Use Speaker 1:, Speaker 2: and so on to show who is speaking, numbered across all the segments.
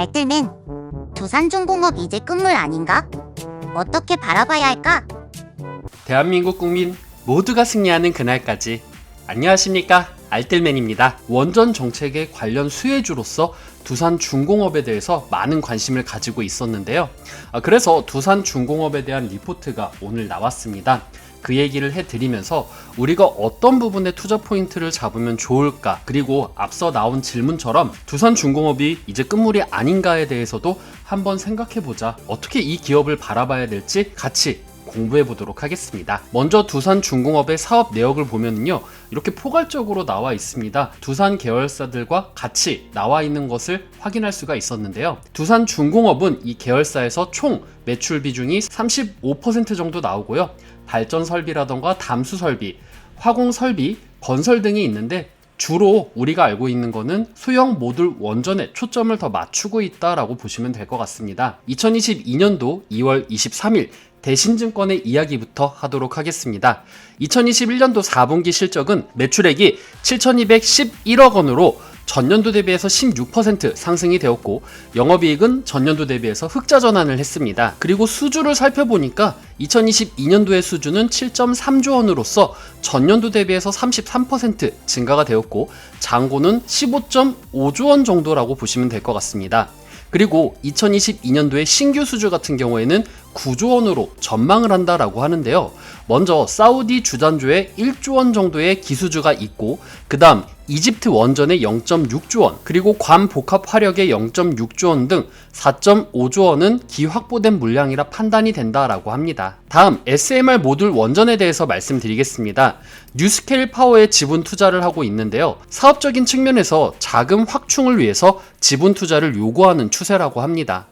Speaker 1: 알뜰맨, 두산중공업 이제 끝물 아닌가? 어떻게 바라봐야 할까?
Speaker 2: 대한민국 국민 모두가 승리하는 그날까지. 안녕하십니까, 알뜰맨입니다. 원전 정책의 관련 수혜주로서 두산중공업에 대해서 많은 관심을 가지고 있었는데요. 그래서 두산중공업에 대한 리포트가 오늘 나왔습니다. 그 얘기를 해드리면서 우리가 어떤 부분에 투자 포인트를 잡으면 좋을까, 그리고 앞서 나온 질문처럼 두산중공업이 이제 끝물이 아닌가에 대해서도 한번 생각해보자, 어떻게 이 기업을 바라봐야 될지 같이 공부해 보도록 하겠습니다. 먼저 두산중공업의 사업 내역을 보면요, 이렇게 포괄적으로 나와 있습니다. 두산 계열사들과 같이 나와 있는 것을 확인할 수가 있었는데요. 두산중공업은 이 계열사에서 총 매출 비중이 35% 정도 나오고요. 발전 설비라던가 담수 설비, 화공 설비, 건설 등이 있는데 주로 우리가 알고 있는 거는 소형 모듈 원전에 초점을 더 맞추고 있다라고 보시면 될 것 같습니다. 2022년도 2월 23일 대신증권의 이야기부터 하도록 하겠습니다. 2021년도 4분기 실적은 매출액이 7,211억 원으로 전년도 대비해서 16% 상승이 되었고, 영업이익은 전년도 대비해서 흑자 전환을 했습니다. 그리고 수주를 살펴보니까 2022년도의 수주는 7.3조 원으로서 전년도 대비해서 33% 증가가 되었고, 잔고는 15.5조 원 정도라고 보시면 될 것 같습니다. 그리고 2022년도에 신규 수주 같은 경우에는 9조 원으로 전망을 한다라고 하는데요. 먼저 사우디 주잔조에 1조 원 정도의 기수주가 있고, 그 다음 이집트 원전에 0.6조 원, 그리고 괌 복합 화력에 0.6조 원 등 4.5조 원은 기확보된 물량이라 판단이 된다라고 합니다. 다음 SMR 모듈 원전에 대해서 말씀드리겠습니다. 뉴스케일 파워에 지분 투자를 하고 있는데요. 사업적인 측면에서 자금 확충을 위해서 지분 투자를 요구하는 추세라고 합니다.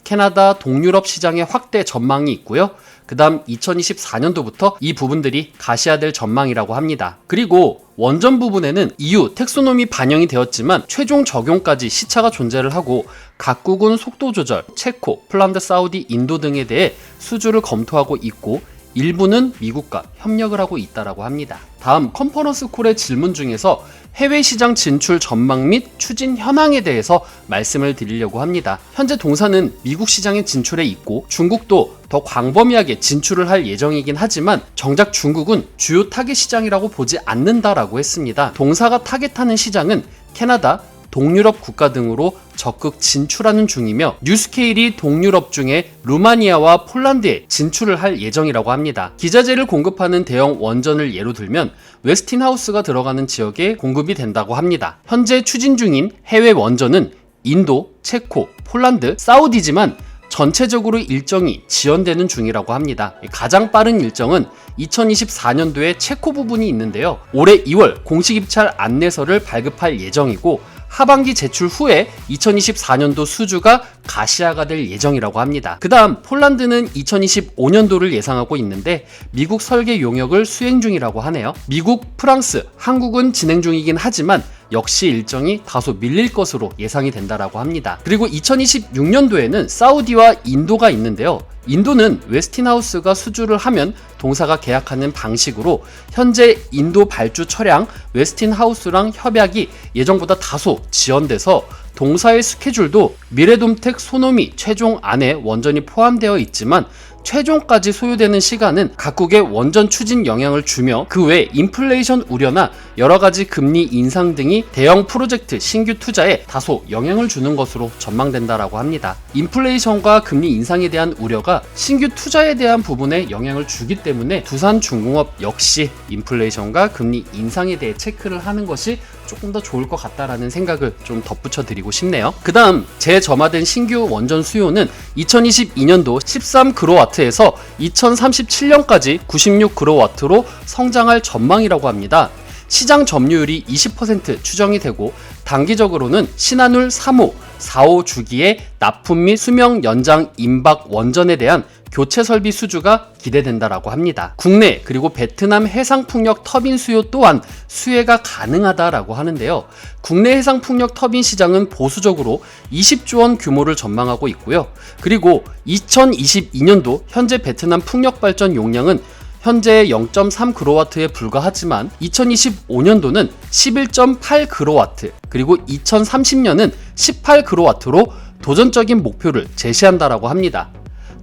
Speaker 2: 캐나다, 동유럽 시장의 확대 전망이 있고요. 그 다음 2024년도부터 이 부분들이 가시화될 전망이라고 합니다. 그리고 원전 부분에는 EU 텍소노미 반영이 되었지만 최종 적용까지 시차가 존재를 하고, 각국은 속도 조절, 체코, 폴란드, 사우디, 인도 등에 대해 수주를 검토하고 있고, 일부는 미국과 협력을 하고 있다라고 합니다. 다음 컨퍼런스 콜의 질문 중에서 해외 시장 진출 전망 및 추진 현황에 대해서 말씀을 드리려고 합니다. 현재 동사는 미국 시장에 진출해 있고, 중국도 더 광범위하게 진출을 할 예정이긴 하지만 정작 중국은 주요 타겟 시장이라고 보지 않는다라고 했습니다. 동사가 타겟하는 시장은 캐나다, 동유럽 국가 등으로 적극 진출하는 중이며, 뉴스케일이 동유럽 중에 루마니아와 폴란드에 진출을 할 예정이라고 합니다. 기자재를 공급하는 대형 원전을 예로 들면 웨스틴하우스가 들어가는 지역에 공급이 된다고 합니다. 현재 추진 중인 해외 원전은 인도, 체코, 폴란드, 사우디지만 전체적으로 일정이 지연되는 중이라고 합니다. 가장 빠른 일정은 2024년도에 체코 부분이 있는데요. 올해 2월 공식 입찰 안내서를 발급할 예정이고, 하반기 제출 후에 2024년도 수주가 가시화가 될 예정이라고 합니다. 그 다음 폴란드는 2025년도를 예상하고 있는데 미국 설계 용역을 수행 중이라고 하네요. 미국, 프랑스, 한국은 진행 중이긴 하지만 역시 일정이 다소 밀릴 것으로 예상이 된다라고 합니다. 그리고 2026년도에는 사우디와 인도가 있는데요. 인도는 웨스틴하우스가 수주를 하면 동사가 계약하는 방식으로 현재 인도 발주 처량 웨스틴하우스랑 협약이 예정보다 다소 지연돼서 동사의 스케줄도 미래돔텍 소노미 최종 안에 원전이 포함되어 있지만 최종까지 소요되는 시간은 각국의 원전 추진 영향을 주며, 그 외 인플레이션 우려나 여러가지 금리 인상 등이 대형 프로젝트 신규 투자에 다소 영향을 주는 것으로 전망된다라고 합니다. 인플레이션과 금리 인상에 대한 우려가 신규 투자에 대한 부분에 영향을 주기 때문에 두산중공업 역시 인플레이션과 금리 인상에 대해 체크를 하는 것이 조금 더 좋을 것 같다라는 생각을 좀 덧붙여 드리고 싶네요. 그 다음 재점화된 신규 원전 수요는 2022년도 13kW에서 2037년까지 96kW로 성장할 전망이라고 합니다. 시장 점유율이 20% 추정이 되고, 단기적으로는 신한울 3호, 4호 주기의 납품 및 수명 연장 임박 원전에 대한 교체 설비 수주가 기대된다라고 합니다. 국내 그리고 베트남 해상풍력 터빈 수요 또한 수혜가 가능하다라고 하는데요. 국내 해상풍력 터빈 시장은 보수적으로 20조 원 규모를 전망하고 있고요. 그리고 2022년도 현재 베트남 풍력 발전 용량은 현재 0.3kW에 불과하지만 2025년도는 11.8kW, 그리고 2030년은 18kW로 도전적인 목표를 제시한다라고 합니다.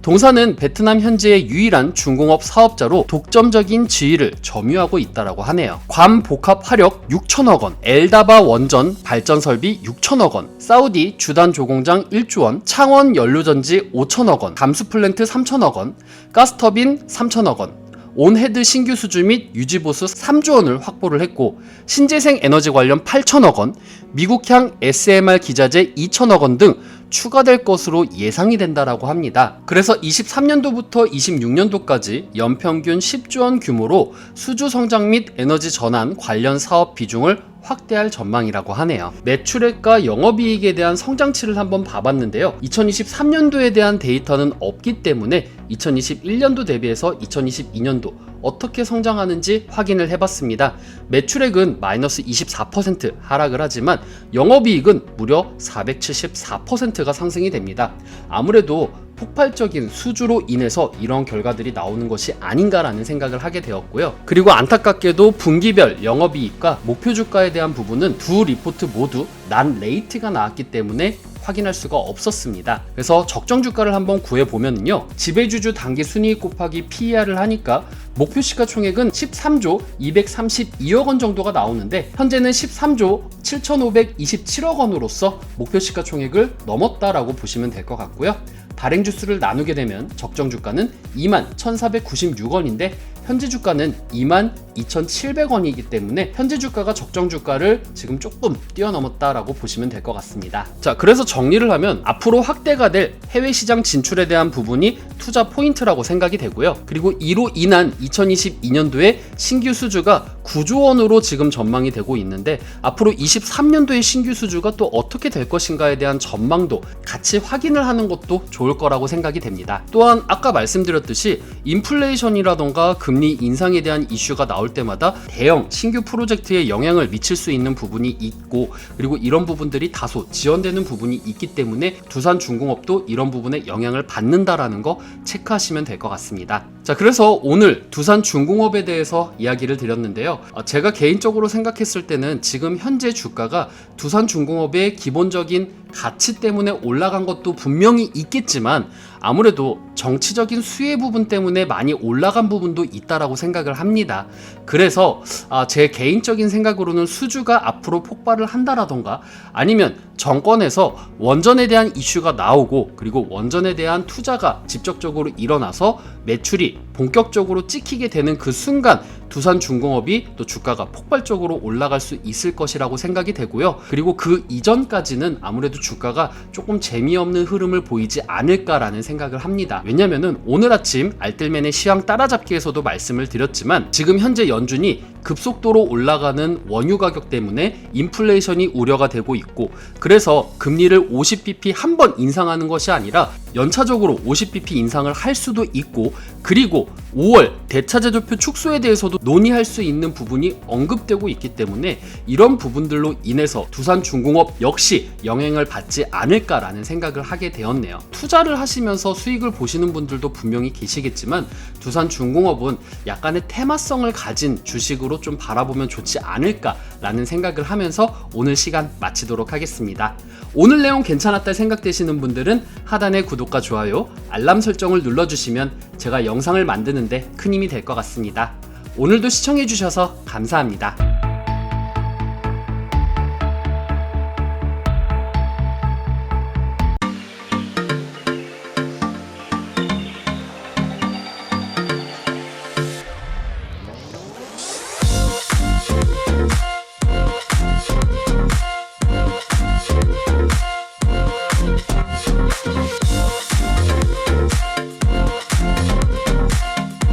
Speaker 2: 동사는 베트남 현재의 유일한 중공업 사업자로 독점적인 지위를 점유하고 있다라고 하네요. 괌 복합 화력 6천억 원, 엘다바 원전 발전 설비 6천억 원, 사우디 주단 조공장 1조 원, 창원 연료전지 5천억 원, 감수 플랜트 3천억 원, 가스터빈 3천억 원, 온헤드 신규 수주 및 유지보수 3조 원을 확보를 했고, 신재생 에너지 관련 8천억 원, 미국향 SMR 기자재 2천억 원 등 추가될 것으로 예상이 된다라고 합니다. 그래서 23년도부터 26년도까지 연평균 10조 원 규모로 수주 성장 및 에너지 전환 관련 사업 비중을 확대할 전망이라고 하네요. 매출액과 영업이익에 대한 성장치를 한번 봐봤는데요. 2023년도에 대한 데이터는 없기 때문에 2021년도 대비해서 2022년도 어떻게 성장하는지 확인을 해봤습니다. 매출액은 마이너스 24% 하락을 하지만 영업이익은 무려 474%가 상승이 됩니다. 아무래도 폭발적인 수주로 인해서 이런 결과들이 나오는 것이 아닌가라는 생각을 하게 되었고요. 그리고 안타깝게도 분기별 영업이익과 목표 주가에 대한 부분은 두 리포트 모두 난 레이트가 나왔기 때문에 확인할 수가 없었습니다. 그래서 적정 주가를 한번 구해보면요, 지배주주 당기 순이익 곱하기 PER을 하니까 목표 시가총액은 13조 232억 원 정도가 나오는데 현재는 13조 7,527억 원으로서 목표 시가총액을 넘었다라고 보시면 될 것 같고요. 발행주수를 나누게 되면 적정 주가는 21,496원인데 현재 주가는 22,700원이기 때문에 현재 주가가 적정 주가를 지금 조금 뛰어넘었다라고 보시면 될 것 같습니다. 자, 그래서 정리를 하면 앞으로 확대가 될 해외 시장 진출에 대한 부분이 투자 포인트라고 생각이 되고요. 그리고 이로 인한 2022년도에 신규 수주가 9조 원으로 지금 전망이 되고 있는데 앞으로 23년도의 신규 수주가 또 어떻게 될 것인가에 대한 전망도 같이 확인을 하는 것도 좋을 거라고 생각이 됩니다. 또한 아까 말씀드렸듯이 인플레이션이라던가 금리 인상에 대한 이슈가 나올 때마다 대형 신규 프로젝트에 영향을 미칠 수 있는 부분이 있고, 그리고 이런 부분들이 다소 지연되는 부분이 있기 때문에 두산중공업도 이런 부분에 영향을 받는다라는 거 체크하시면 될 것 같습니다. 자, 그래서 오늘 두산중공업에 대해서 이야기를 드렸는데요. 제가 개인적으로 생각했을 때는 지금 현재 주가가 두산중공업의 기본적인 가치 때문에 올라간 것도 분명히 있겠지만 아무래도 정치적인 수혜 부분 때문에 많이 올라간 부분도 있다라고 생각을 합니다. 그래서 제 개인적인 생각으로는 수주가 앞으로 폭발을 한다라던가 아니면 정권에서 원전에 대한 이슈가 나오고 그리고 원전에 대한 투자가 직접적으로 일어나서 매출이 본격적으로 찍히게 되는 그 순간 두산중공업이 또 주가가 폭발적으로 올라갈 수 있을 것이라고 생각이 되고요. 그리고 그 이전까지는 아무래도 주가가 조금 재미없는 흐름을 보이지 않을까라는 생각을 합니다. 왜냐면은 오늘 아침 알뜰맨의 시황 따라잡기에서도 말씀을 드렸지만 지금 현재 연준이 급속도로 올라가는 원유 가격 때문에 인플레이션이 우려가 되고 있고, 그래서 금리를 50bp 한 번 인상하는 것이 아니라 연차적으로 50bp 인상을 할 수도 있고, 그리고 5월 대차제도표 축소에 대해서도 논의할 수 있는 부분이 언급되고 있기 때문에 이런 부분들로 인해서 두산중공업 역시 영향을 받지 않을까라는 생각을 하게 되었네요. 투자를 하시면서 수익을 보시는 분들도 분명히 계시겠지만 두산중공업은 약간의 테마성을 가진 주식으로 좀 바라보면 좋지 않을까라는 생각을 하면서 오늘 시간 마치도록 하겠습니다. 오늘 내용 괜찮았다 생각되시는 분들은 하단의 구독과 좋아요, 알람 설정을 눌러주시면 제가 영상을 만드는데 큰 힘이 될 것 같습니다. 오늘도 시청해주셔서 감사합니다.